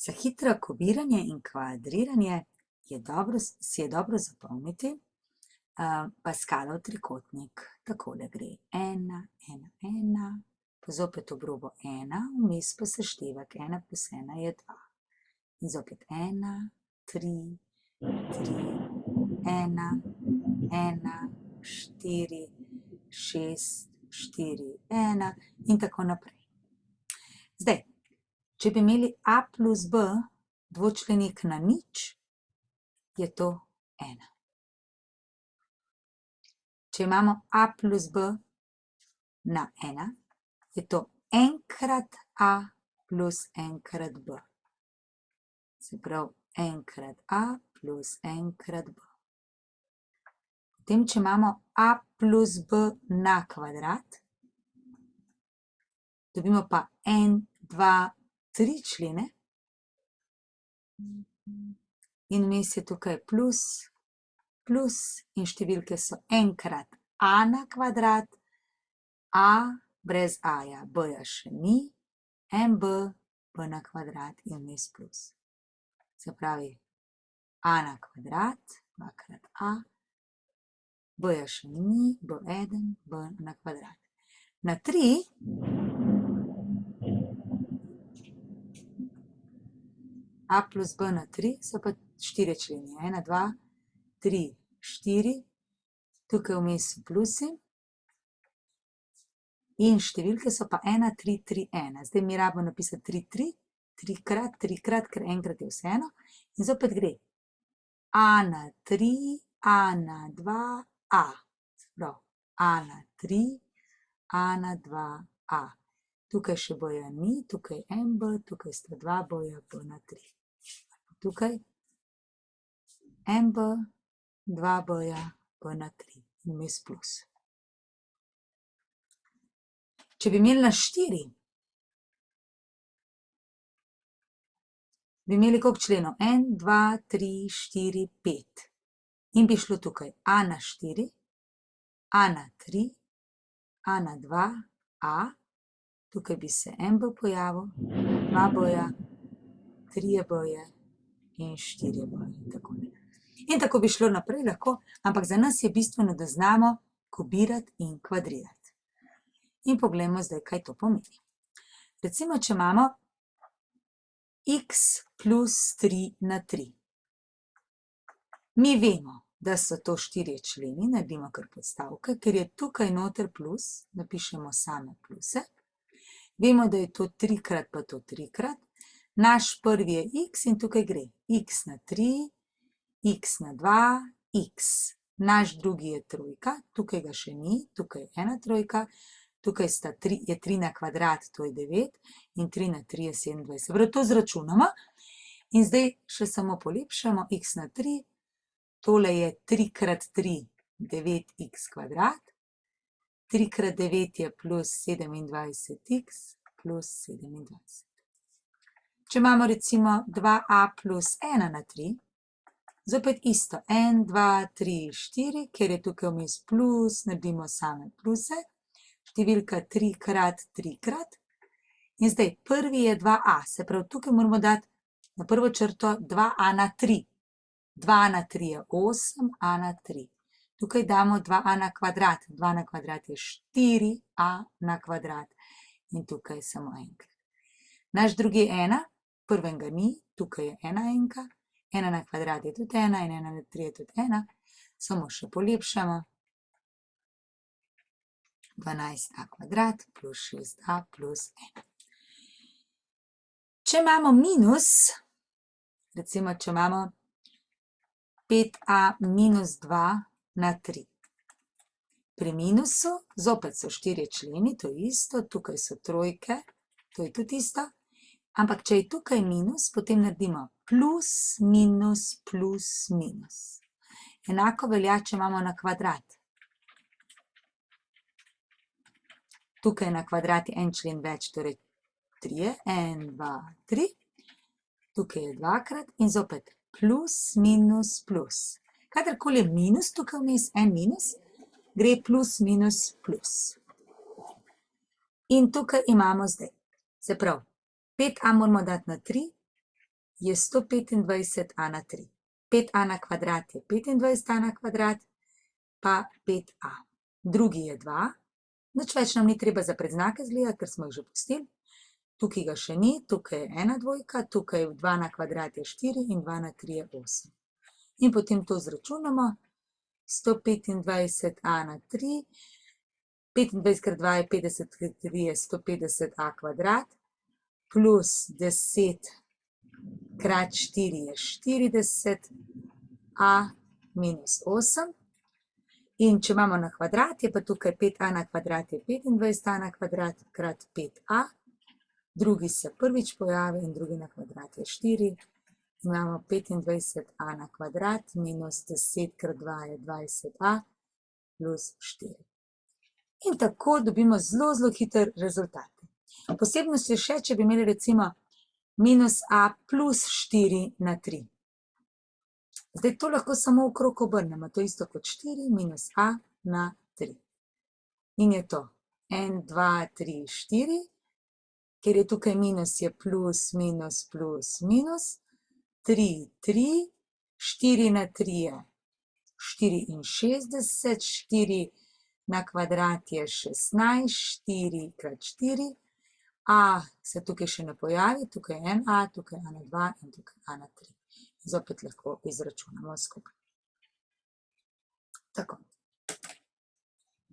Za hitro kubiranje in kvadriranje si je dobro zapomniti Pascalov trikotnik. Takole gre 1, 1, 1, pa zopet ob robo 1, vmes pa seštevek 1 plus 1 je 2. In zopet 1, 3, 3, 1, 1, 4, 6, 4, 1 in tako naprej. Zdaj, če bi imeli a plus b dvočlenik na nič, je to 1. Če imamo a plus b na 1, je to enkrat a plus enkrat b. Se pravi, enkrat a plus enkrat b. Potem, če imamo a plus b na kvadrat, dobimo pa 1, 2, 3 člene in vmes je tukaj plus, plus in številke so enkrat a na kvadrat, a brez a-ja, b-ja še ni, en b, b na kvadrat in vmes plus. Se pravi, a na kvadrat, dvakrat a, b-ja še ni, b1, b na kvadrat. Na 3 a plus b na 3 so pa 4 členi. 1, 2, 3, 4. Tukaj vmes so plusi. In številke so pa 1, 3, 3, 1. Zdaj mi rabimo napisati 3, 3. 3 krat, 3 krat, ker enkrat je vseeno. In zopet gre a na 3, a na 2, a. Se pravi, a na 3, a na 2, a. Tukaj še b-ja ni, tukaj en b, tukaj sta 2 b-ja, b na 3. Tukaj en b, 2 b-ja, b na 3 in vmes plus. Če bi imeli na 4, bi imeli koliko členov? 1, 2, 3, 4, 5. In bi šlo tukaj a na 4, a na 3, a na 2, a. Tukaj bi se en b pojavil, 2 b-ja, 3 b-je in 4 b-je. In tako bi šlo naprej lahko, ampak za nas je bistveno, da znamo kubirati in kvadrirati. In poglejmo zdaj, kaj to pomeni. Recimo, če imamo x plus 3 na 3. Mi vemo, da so to 4 členi, naredimo kar podstavke, ker je tukaj noter plus, napišemo same pluse. Vemo, da je to 3 krat pa to 3 krat. Naš prvi je x in tukaj gre x na 3, x na 2, x. Naš drugi je trojka, tukaj ga še ni, tukaj je ena trojka, tukaj je 3 na kvadrat, to je 9 in 3 na 3 je 27. Prav to zračunamo in zdaj še samo polepšamo x na 3. Tole je 3 krat 3, 9x kvadrat. 3 krat 9 je plus 27x plus 27. Če imamo recimo 2a plus 1 na 3, zopet isto, 1, 2, 3, 4, ker je tukaj vmes plus, naredimo same pluse, številka 3 krat 3 krat. In zdaj prvi je 2a, se pravi tukaj moramo dati na prvo črto 2a na 3. 2 na 3 je 8, a na 3. Tukaj damo 2a na kvadrat, 2 na kvadrat je 4a na kvadrat in tukaj samo enkrat. Naš drugi je 1, prvega ni, tukaj je ena enka, 1 na kvadrat je tudi 1 in 1 na 3 je tudi 1, samo še polepšamo. 12a kvadrat plus 6a plus 1. Če imamo minus, recimo, če imamo 5a minus 2 na 3. Pri minusu zopet so 4 členi, to je isto, tukaj so trojke, to je tudi isto, ampak če je tukaj minus, potem naredimo plus, minus, plus, minus. Enako velja, če imamo na kvadrat. Tukaj na kvadrat je en člen več, torej 3, 1, 2, 3. Tukaj je dvakrat in zopet plus, minus, plus. Kadarkoli je minus tukaj vmes, en minus, gre plus, minus, plus. In tukaj imamo zdaj, se pravi, 5a moramo dati na 3, je 125a na 3. 5a na kvadrat je 25a na kvadrat, pa 5a. Drugi je 2. Nič več nam ni treba za predznake zgledati, ker smo jih že pustili. Tukaj ga še ni, tukaj je 1 dvojka, tukaj 2 na kvadrat je 4 in 2 na 3 je 8. In potem to zračunamo. 125a na 3, 25 krat 2 je 50 krat 3 je 150a kvadrat, plus 10 krat 4 je 40a minus 8. In če imamo na kvadrat, je pa tukaj 5a na kvadrat je 25a na kvadrat krat 5a. Drugi se prvič pojavi in drugi na kvadrat je 4. Imamo 25a na kvadrat minus 10 krat 2 je 20a plus 4. In tako dobimo zelo hiter rezultat. Posebnost je še, če bi imeli recimo minus a plus 4 na 3. Zdaj to lahko samo okrog obrnemo, to isto kot 4 minus a na 3. In je to 1, 2, 3, 4, ker je tukaj minus, je plus, minus, plus, minus, 3, 3, 4 na 3 je 64, 4 na kvadrat je 16, 4 krat 4, a se tukaj še ne pojavi, tukaj je 1a, tukaj a na 2 in tukaj a na 3. Zopet lahko izračunamo skupaj. Tako.